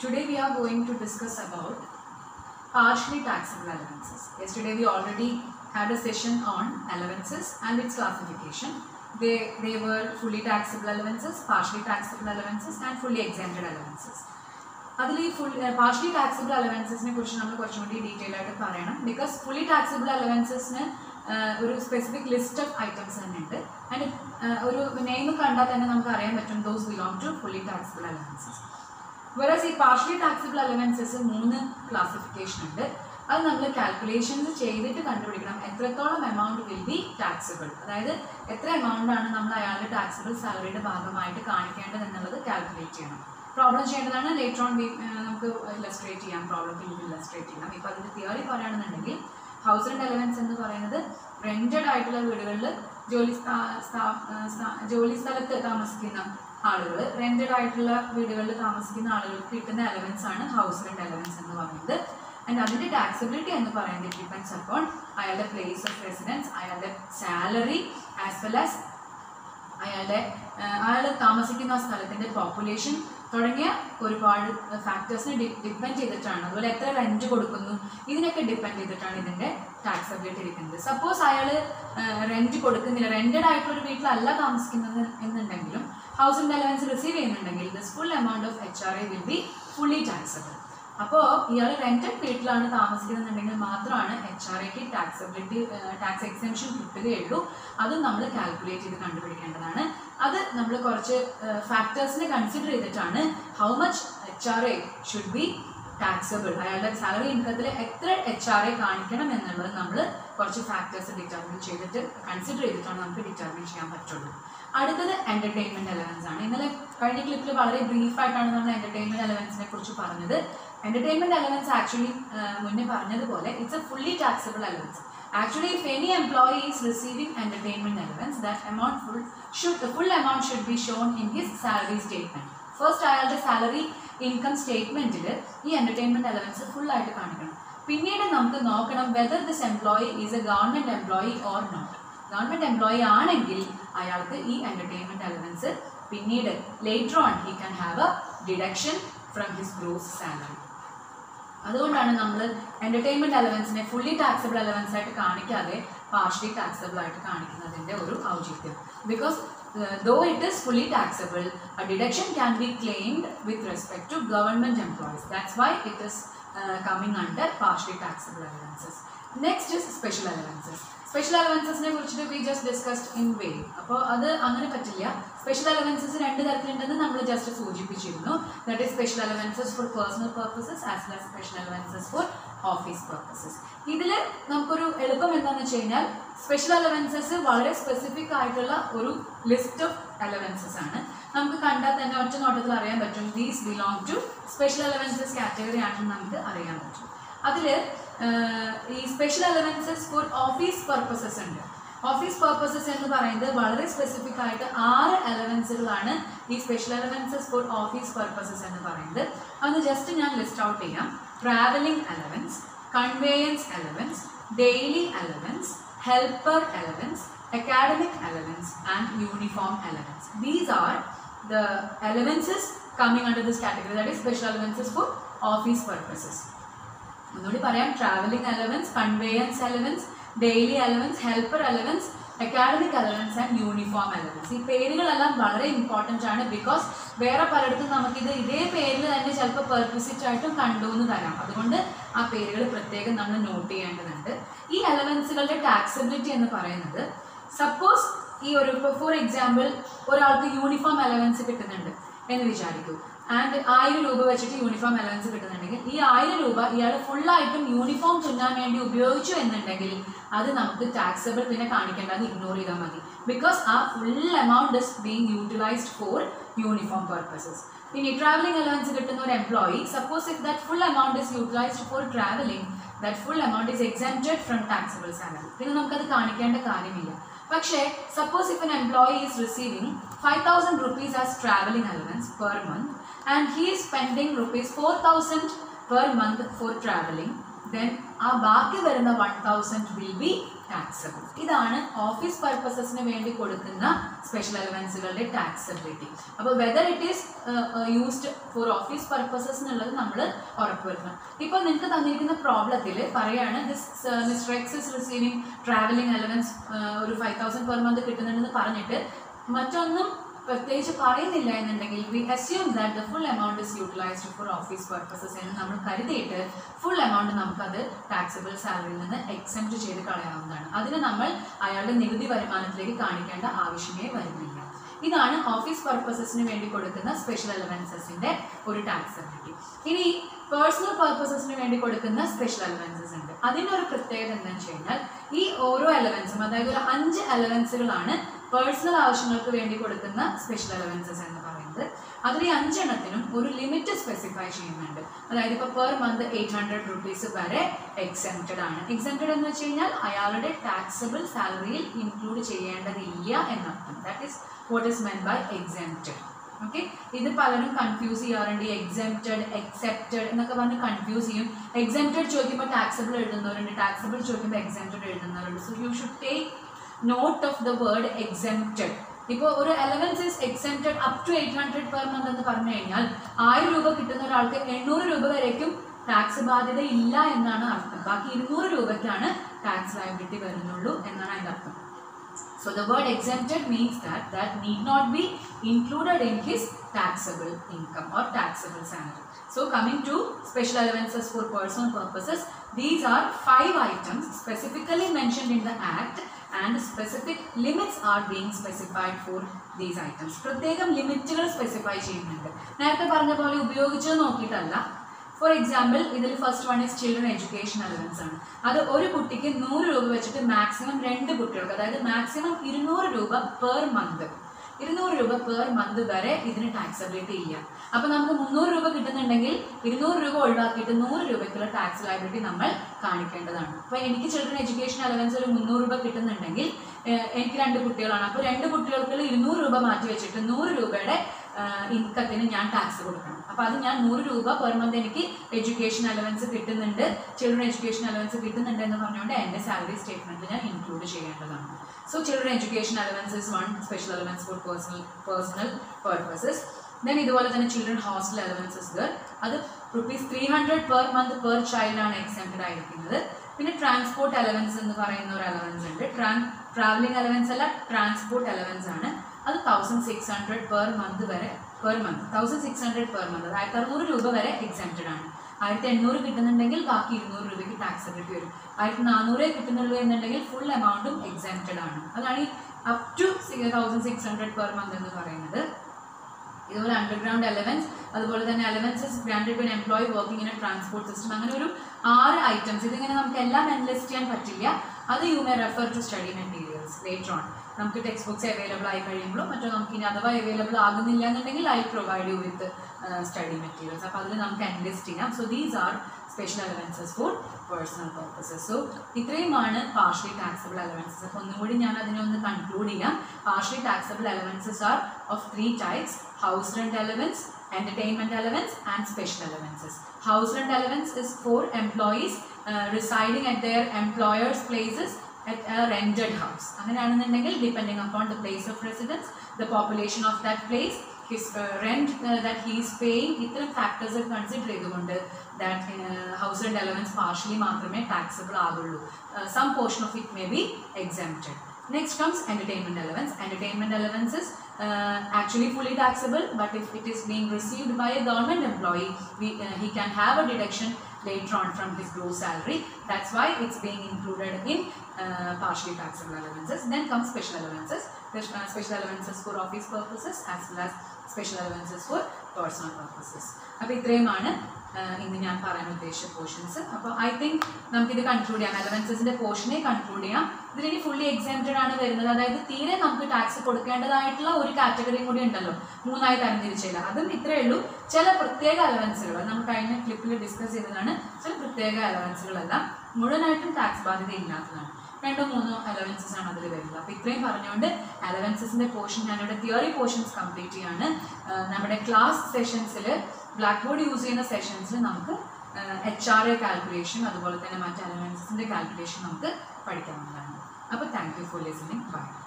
Today we are going to discuss about partially taxable allowances. Yesterday we already had a session on allowances and its classification. They were fully taxable allowances, partially taxable allowances and fully exempted allowances. Partially taxable allowances ne kurichu nammal korchu kuടി detail aayittu parayanam because fully taxable allowances ne ഒരു specific list of items തന്നെയുണ്ട് and ഒരു name കണ്ടാൽ തന്നെ നമുക്ക് അറിയാൻ പറ്റും those belong to fully taxable allowances. Whereas ഈ partially taxable allowances മൂന്ന് classification ഉണ്ട്. അത് നമ്മൾ calculations ചെയ്തിട്ട് കണ്ടുപിടിക്കണം എത്രത്തോളം amount will be taxable. അതായത് എത്ര amount ആണ് നമ്മൾ അയാളുടെ taxable സാലറിയുടെ ഭാഗമായിട്ട് കാണിക്കേണ്ടത് എന്നുള്ളത് കാൽക്കുലേറ്റ് ചെയ്യണം. പ്രോബ്ലം ചെയ്യേണ്ടതാണ് later on നമുക്ക് ഇല്ലസ്ട്രേറ്റ് ചെയ്യാം, പ്രോബ്ലത്തിൽ ഇല്ലസ്ട്രേറ്റ് ചെയ്യാം. ഇപ്പോൾ അതിൻ്റെ തിയറി പറയുകയാണെന്നുണ്ടെങ്കിൽ ഹൗസ് റെന്റ് അലവൻസ് എന്ന് പറയുന്നത് റെന്റഡ് ആയിട്ടുള്ള വീടുകളിൽ ജോലി സ്ഥലത്ത് താമസിക്കുന്ന ആളുകൾ, റെന്റഡ് ആയിട്ടുള്ള വീടുകളിൽ താമസിക്കുന്ന ആളുകൾക്ക് കിട്ടുന്ന അലവൻസ് ആണ് ഹൗസ് റെന്റ് അലവൻസ് എന്ന് പറയുന്നത്. ആൻഡ് അതിൻ്റെ ടാക്സബിലിറ്റി എന്ന് പറയുന്നത് ഡിപ്പെൻഡ്സ് അപ്പോൺ അയാളുടെ പ്ലേസ് ഓഫ് റെസിഡൻസ്, അയാളുടെ സാലറി ആസ് വെൽ ആസ് അയാൾ താമസിക്കുന്ന സ്ഥലത്തിൻ്റെ പോപ്പുലേഷൻ തുടങ്ങിയ ഒരുപാട് ഫാക്ടേഴ്സിനെ ഡിപ്പെൻഡ് ചെയ്തിട്ടാണ്. അതുപോലെ എത്ര റെൻറ്റ് കൊടുക്കുന്നു ഇതിനൊക്കെ ഡിപ്പെൻഡ് ചെയ്തിട്ടാണ് ഇതിൻ്റെ ടാക്സബിലിറ്റി ഇരിക്കുന്നത്. സപ്പോസ് അയാൾ റെൻറ്റ് കൊടുക്കുന്നില്ല, റെൻറ്റഡ് ആയിട്ടുള്ളൊരു വീട്ടിലല്ല താമസിക്കുന്നത് എന്നുണ്ടെങ്കിലും ഹൗസ് റെന്റ് അലവൻസ് റിസീവ് ചെയ്യുന്നുണ്ടെങ്കിൽ this full amount of HRA will be fully taxable. അപ്പോൾ ഇയാൾ റെൻറ്റഡ് വീട്ടിലാണ് താമസിക്കുന്നുണ്ടെങ്കിൽ മാത്രമാണ് HRAക്ക് ടാക്സ് എക്സെംഷൻ കിട്ടുകയുള്ളൂ. അതും നമ്മൾ കാൽക്കുലേറ്റ് ചെയ്ത് കണ്ടുപിടിക്കേണ്ടതാണ്. അത് നമ്മൾ കുറച്ച് ഫാക്ടേഴ്സിനെ കൺസിഡർ ചെയ്തിട്ടാണ് how much HRA should be taxable, അയാളുടെ സാലറി ഇൻകത്തിൽ എത്ര HRA കാണിക്കണം എന്നുള്ളത് നമ്മൾ കുറച്ച് ഫാക്ടേഴ്സ് ഡിറ്റർമിൻ ചെയ്തിട്ട് കൺസിഡർ ചെയ്തിട്ടാണ് നമുക്ക് ഡിറ്റർമിൻ ചെയ്യാൻ പറ്റുള്ളൂ. അടുത്തത് എൻ്റർടൈൻമെൻറ്റ് അലവൻസ് ആണ്. ഇന്നലെ കഴിഞ്ഞ ക്ലിപ്പിൽ വളരെ ബ്രീഫായിട്ടാണ് നമ്മൾ എൻ്റർടൈൻമെൻറ്റ് അലവൻസിനെ കുറിച്ച് പറഞ്ഞത്. Entertainment allowance actually മുന്നേ പറഞ്ഞതുപോലെ it's a fully taxable allowance. Actually, if any employee is receiving entertainment allowance, that the full amount should be shown in his salary statement. First, അയാളുടെ salary income statement ഈ entertainment allowance full ആയിട്ട് കാണിക്കണം. പിന്നീട് നമുക്ക് നോക്കണം whether this employee is a government employee or not. Government employee ആണെങ്കിൽ അയാൾക്ക് ഈ entertainment allowance പിന്നീട് later on he can have a deduction from his gross salary. അതുകൊണ്ടാണ് നമ്മൾ എൻ്റർടൈൻമെൻറ്റ് അലവൻസിനെ ഫുള്ളി ടാക്സബിൾ അലവൻസ് ആയിട്ട് കാണിക്കാതെ പാർഷ്യലി ടാക്സബിൾ ആയിട്ട് കാണിക്കുന്നതിൻ്റെ ഒരു ഔചിത്യം. Because though it is fully taxable, a deduction can be claimed with respect to government employees. That's why it is coming under partially taxable allowances. Next is special allowances. Special അലവൻസസിനെ കുറിച്ചിട്ട് we just discussed in way. അപ്പോൾ അത് അങ്ങനെ പറ്റില്ല. Special allowances രണ്ട് തരത്തിലുണ്ടെന്ന് നമ്മൾ just സൂചിപ്പിച്ചിരുന്നു. That is special allowances for personal purposes as well as special allowances for office purposes. ഇതിൽ നമുക്കൊരു എളുപ്പം എന്താണെന്ന് വെച്ച് കഴിഞ്ഞാൽ സ്പെഷ്യൽ അലവൻസസ് വളരെ സ്പെസിഫിക് ആയിട്ടുള്ള ഒരു ലിസ്റ്റ് ഓഫ് അലവൻസസ് ആണ്. നമുക്ക് കണ്ടാൽ തന്നെ ഒറ്റ നോട്ടത്തിൽ അറിയാൻ പറ്റും these belong to special allowances category ആണെന്ന് നമുക്ക് അറിയാൻ പറ്റും. അതിൽ ഈ special allowances for office purposes ഉണ്ട്. ഓഫീസ് പർപ്പസസ് എന്ന് പറയുന്നത് വളരെ സ്പെസിഫിക് ആയിട്ട് 6 അലവൻസുകളാണ് ഈ special allowances for office purposes എന്ന് പറയുന്നത്. അന്ന് ജസ്റ്റ് ഞാൻ ലിസ്റ്റ് ഔട്ട് ചെയ്യാം. Travelling allowance, conveyance allowance, daily allowance, helper allowance, academic allowance and uniform allowance. These are the allowances coming under this category, that is special allowances for office purposes. ഒന്നുകൂടി പറയാം. Travelling allowance, conveyance allowance, daily allowance, helper allowance, academic allowance and uniform allowance. ഈ പേരുകളെല്ലാം വളരെ important ആണ്. Because വേറെ പലയിടത്തും നമുക്കിത് ഇതേ പേരിൽ തന്നെ ചിലപ്പോൾ പെർക്വിസിറ്റ് ആയിട്ടും കണ്ടുവന്ന് തരാം. അതുകൊണ്ട് ആ പേരുകൾ പ്രത്യേകം നമ്മൾ നോട്ട് ചെയ്യേണ്ടതുണ്ട്. ഈ അലവൻസുകളുടെ ടാക്സബിലിറ്റി എന്ന് പറയുന്നത് സപ്പോസ് ഈ ഒരു ഇപ്പോൾ ഫോർ എക്സാമ്പിൾ ഒരാൾക്ക് യൂണിഫോം അലവൻസ് കിട്ടുന്നുണ്ട് എന്ന് വിചാരിക്കൂ. ആൻഡ് 1000 രൂപ വെച്ചിട്ട് യൂണിഫോം അലവൻസ് കിട്ടുന്നുണ്ടെങ്കിൽ ഈ 1000 രൂപ ഇയാൾ ഫുള്ളായിട്ടും യൂണിഫോം തുന്നാൻ വേണ്ടി ഉപയോഗിച്ചു എന്നുണ്ടെങ്കിൽ അത് നമുക്ക് ടാക്സബിൾ പിന്നെ കാണിക്കേണ്ട, അത് ഇഗ്നോർ ചെയ്താൽ മതി. ബിക്കോസ് ആ full amount is being utilised for uniform purposes. ഇനി ട്രാവലിംഗ് അലവൻസ് കിട്ടുന്ന ഒരു employee, suppose if that full amount is utilised for travelling, that full amount is exempted from taxable salary. പിന്നെ നമുക്കത് കാണിക്കേണ്ട കാര്യമില്ല. പക്ഷേ suppose if an employee is receiving 5000 rupees as traveling allowance per month and he is spending rupees 4000 per month for traveling, then ആ ബാക്കി വരുന്ന 1000 will be taxable. ഇതാണ് office പർപ്പസസിന് വേണ്ടി കൊടുക്കുന്ന സ്പെഷ്യൽ അലവൻസുകളുടെ ടാക്സബിലിറ്റി. അപ്പോൾ whether it is used for office purposes എന്നുള്ളത് നമ്മൾ ഉറപ്പുവരുത്തണം. ഇപ്പോൾ നിങ്ങൾക്ക് തന്നിരിക്കുന്ന പ്രോബ്ലത്തിൽ പറയാണ് mister X is receiving travelling allowance ഒരു 5,000 പെർ മന്ത് കിട്ടുന്നുണ്ടെന്ന് പറഞ്ഞിട്ട് മറ്റൊന്നും പ്രത്യേകിച്ച് പറയുന്നില്ല എന്നുണ്ടെങ്കിൽ V assume that the full amount is utilised four office purposes എന്ന് നമ്മൾ കരുതിയിട്ട് ഫുൾ എമൗണ്ട് നമുക്കത് ടാക്സബിൾ സാലറിയിൽ നിന്ന് എക്സെംപ്റ്റ് ചെയ്ത് കളയാവുന്നതാണ്. അതിന് നമ്മൾ അയാളുടെ നികുതി വരുമാനത്തിലേക്ക് കാണിക്കേണ്ട ആവശ്യമേ വരുന്നില്ല. ഇതാണ് ഓഫീസ് പർപ്പസസിന് വേണ്ടി കൊടുക്കുന്ന സ്പെഷ്യൽ അലവൻസസിൻ്റെ ഒരു ടാക്സബിലിറ്റി. ഇനി പേഴ്സണൽ പർപ്പസസിന് വേണ്ടി കൊടുക്കുന്ന സ്പെഷ്യൽ അലവൻസസ് ഉണ്ട്. അതിനൊരു പ്രത്യേകത എന്താണെന്ന് വെച്ച് കഴിഞ്ഞാൽ ഈ ഓരോ അലവൻസും, അതായത് ഒരു 5 അലവൻസുകളാണ് പേഴ്സണൽ ആവശ്യങ്ങൾക്ക് വേണ്ടി കൊടുക്കുന്ന സ്പെഷ്യൽ അലവൻസസ് എന്ന് പറയുന്നത്. അതിൽ ഈ 5 എണ്ണത്തിനും ഒരു ലിമിറ്റ് സ്പെസിഫൈ ചെയ്യുന്നുണ്ട്. അതായത് ഇപ്പോൾ പെർ മന്ത് 800 rupees വരെ എക്സെംപ്റ്റഡ് ആണ്. എക്സെംപ്റ്റഡ് എന്ന് വെച്ച് കഴിഞ്ഞാൽ അയാളുടെ ടാക്സബിൾ സാലറിയിൽ ഇൻക്ലൂഡ് ചെയ്യേണ്ടതില്ല എന്നർത്ഥം. That is what is meant by exempted. Okay, ഇത് പലരും കൺഫ്യൂസ് ചെയ്യാറുണ്ട്. എക്സെംപ്റ്റഡ്, എക്സെപ്റ്റഡ് എന്നൊക്കെ പറഞ്ഞ് കൺഫ്യൂസ് ചെയ്യും. എക്സെംപ്റ്റഡ് ചോദിക്കുമ്പോൾ ടാക്സബിൾ എഴുതുന്നവരുണ്ട്, ടാക്സബിൾ ചോദിക്കുമ്പോൾ എക്സെംപ്റ്റഡ് എഴുതുന്നവരുണ്ട്. So you should take note of the word exempted. ഇപ്പോൾ ഒരു allowance is exempted up to 800 per month എന്ന് പറഞ്ഞു കഴിഞ്ഞാൽ 1000 രൂപ കിട്ടുന്ന ഒരാൾക്ക് 800 രൂപ വരേക്കും ടാക്സ് ബാധ്യത ഇല്ല എന്നാണ് അർത്ഥം. ബാക്കി 200 രൂപയ്ക്കാണ് ടാക്സ് ലയബിലിറ്റി വരുന്നുള്ളൂ എന്നാണ് അതിൻ്റെ അർത്ഥം. So the word exempted means that need not be included in his taxable income or taxable salary. So coming to special allowances for personal purposes, these are 5 items specifically mentioned in the Act and specific limits are being specified for these items. പ്രത്യേകം ലിമിറ്റുകൾ specify ചെയ്യുന്നുണ്ട്. നേരത്തെ പറഞ്ഞ പോലെ ഉപയോഗിച്ച് നോക്കിയിട്ടല്ല. For example, ഇതിൽ first one is children education allowance ആണ്. അത് ഒരു കുട്ടിക്ക് 100 രൂപ വെച്ചിട്ട് മാക്സിമം 2 കുട്ടികൾക്ക്, അതായത് മാക്സിമം 200 രൂപ പെർ മന്ത്, 200 രൂപ പെർ മന്ത് വരെ ഇതിന് ടാക്സബിലിറ്റി ഇല്ല. അപ്പോൾ നമുക്ക് 300 രൂപ കിട്ടുന്നുണ്ടെങ്കിൽ 200 രൂപ ഒഴിവാക്കിയിട്ട് 100 രൂപയ്ക്കുള്ള ടാക്സ് ലയബിലിറ്റി നമ്മൾ കാണിക്കേണ്ടതാണ്. അപ്പോൾ എനിക്ക് ചിൽഡ്രൻ എഡ്യൂക്കേഷൻ അലവൻസ് ഒരു 300 രൂപ കിട്ടുന്നുണ്ടെങ്കിൽ എനിക്ക് 2 കുട്ടികളാണ്. അപ്പോൾ 2 കുട്ടികൾക്ക് 200 രൂപ മാറ്റി വെച്ചിട്ട് 100 രൂപയുടെ ഇൻകത്തിന് ഞാൻ ടാക്സ് കൊടുക്കണം. അപ്പോൾ അത് ഞാൻ 100 രൂപ പെർ മന്ത് എനിക്ക് എഡ്യൂക്കേഷൻ അലവൻസ് കിട്ടുന്നുണ്ട്, ചിൽഡ്രൻ എഡ്യൂക്കേഷൻ അലവൻസ് കിട്ടുന്നുണ്ട് എന്ന് പറഞ്ഞുകൊണ്ട് എൻ്റെ സാലറി സ്റ്റേറ്റ്മെൻറ്റിൽ ഞാൻ ഇൻക്ലൂഡ് ചെയ്യേണ്ടതാണ്. So children education allowance is one special allowance for personal purposes. Then ഇതുപോലെ തന്നെ children hostel allowances there. അത് ₹300 per month per child ആണ് എക്സെംപ്റ്റഡ് ആയിരിക്കുന്നത്. പിന്നെ ട്രാൻസ്പോർട്ട് അലവൻസ് എന്ന് പറയുന്ന ഒരു അലവൻസ് ഉണ്ട്. ട്രാവലിംഗ് അലവൻസ് അല്ല, ട്രാൻസ്പോർട്ട് അലവൻസ് ആണ്. അത് 1,600 പെർ മന്ത് വരെ, പെർ മന്ത് 1,600 പെർ മന്ത്, 1,600 രൂപ വരെ എക്സെംപ്റ്റഡ് ആണ്. 1,800 കിട്ടുന്നുണ്ടെങ്കിൽ ബാക്കി 200 രൂപയ്ക്ക് ടാക്സബിലിറ്റി വരും. 1,400 കിട്ടുന്നുള്ളൂ എന്നുണ്ടെങ്കിൽ ഫുൾ എമൗണ്ടും എക്സെംപ്റ്റഡ് ആണ്. അതാണ് ഈ അപ് ടു 1,600 പെർ മന്ത് എന്ന് പറയുന്നത്. ഇതുപോലെ അണ്ടർഗ്രൗണ്ട് അലവൻസ്, അതുപോലെ തന്നെ allowances granted to employee working in a transport system, അങ്ങനെ ഒരു 6 ഐറ്റംസ്. ഇതിങ്ങനെ നമുക്ക് എല്ലാം എൻലിസ്റ്റ് ചെയ്യാൻ പറ്റില്ല. അത് you may refer to study materials later on. നമുക്ക് ടെക്സ്റ്റ് ബുക്സ് അവൈലബിൾ ആയി കഴിയുമ്പോഴോ മറ്റോ നമുക്ക് ഇനി അഥവാ അവൈലബിൾ ആകുന്നില്ല എന്നുണ്ടെങ്കിൽ I provide you with study materials. അപ്പോൾ അതിൽ നമുക്ക് എൻലിസ്റ്റ് ചെയ്യാം. So these are special allowances for personal purposes. So ഇത്രയുമാണ് പാർഷ്യലി ടാക്സബിൾ അലവൻസസ്. അപ്പോൾ ഒന്നും കൂടി ഞാൻ അതിനെ ഒന്ന് കൺക്ലൂഡ് ചെയ്യാം. Partially taxable allowances are of 3 types: house rent allowance, entertainment allowance and special allowances. House rent allowance is for employees residing at their employers' places at a rented house. അങ്ങനെയാണെന്നുണ്ടെങ്കിൽ depending upon the place of residence, the population of that place, his rent that he is paying, ഇത്തരം factors consider ചെയ്തുകൊണ്ട് that house rent allowance partially മാത്രമേ taxable ആകുള്ളൂ. Some portion of it may be exempted. Next comes entertainment allowance. Entertainment allowance is actually fully taxable, but if it is being received by a government employee, he can have a deduction later on from his gross salary. That's why it's being included in partially taxable allowances. Then comes special allowances. Special allowances for office purposes as well as special allowances for personal purposes. അപ്പോൾ ഇത്രയുമാണ് ഇന്ന് ഞാൻ പറയാൻ ഉദ്ദേശിച്ച portions. അപ്പോൾ I think നമുക്കിത് conclude ചെയ്യാം. അലവൻസസിൻ്റെ പോർഷനെ conclude ചെയ്യാം. ഇതിലിനി ഫുള്ളി എക്സെംപ്റ്റഡ് ആണ് വരുന്നത്. അതായത് തീരെ നമുക്ക് ടാക്സ് കൊടുക്കേണ്ടതായിട്ടുള്ള ഒരു കാറ്റഗറിയും കൂടി ഉണ്ടല്ലോ, 3ആയി തരംതിരിച്ചില്ല. അതും ഇത്രയേ ഉള്ളൂ. ചില പ്രത്യേക അലവൻസുകൾ നമ്മൾ കഴിഞ്ഞ ക്ലിപ്പിൽ ഡിസ്കസ് ചെയ്തതാണ്. ചില പ്രത്യേക അലവൻസുകളെല്ലാം മുഴുവനായിട്ടും ടാക്സ് ബാധ്യത ഇല്ലാത്തതാണ്. 2-3 അലവൻസസ് ആണ് അതിൽ വരുന്നത്. അപ്പോൾ ഇത്രയും പറഞ്ഞുകൊണ്ട് അലവൻസസിൻ്റെ പോർഷൻ ഞാനിവിടെ തിയറി പോർഷൻസ് കംപ്ലീറ്റ് ചെയ്യാണ്. നമ്മുടെ ക്ലാസ് സെഷൻസിൽ ബ്ലാക്ക് ബോർഡ് യൂസ് ചെയ്യുന്ന സെഷൻസിൽ നമുക്ക് HRA കാൽക്കുലേഷൻ അതുപോലെ തന്നെ മറ്റ് അലവൻസസിൻ്റെ കാൽക്കുലേഷൻ നമുക്ക് പഠിക്കാവുന്നതാണ്. അപ്പോൾ thank you for listening. By.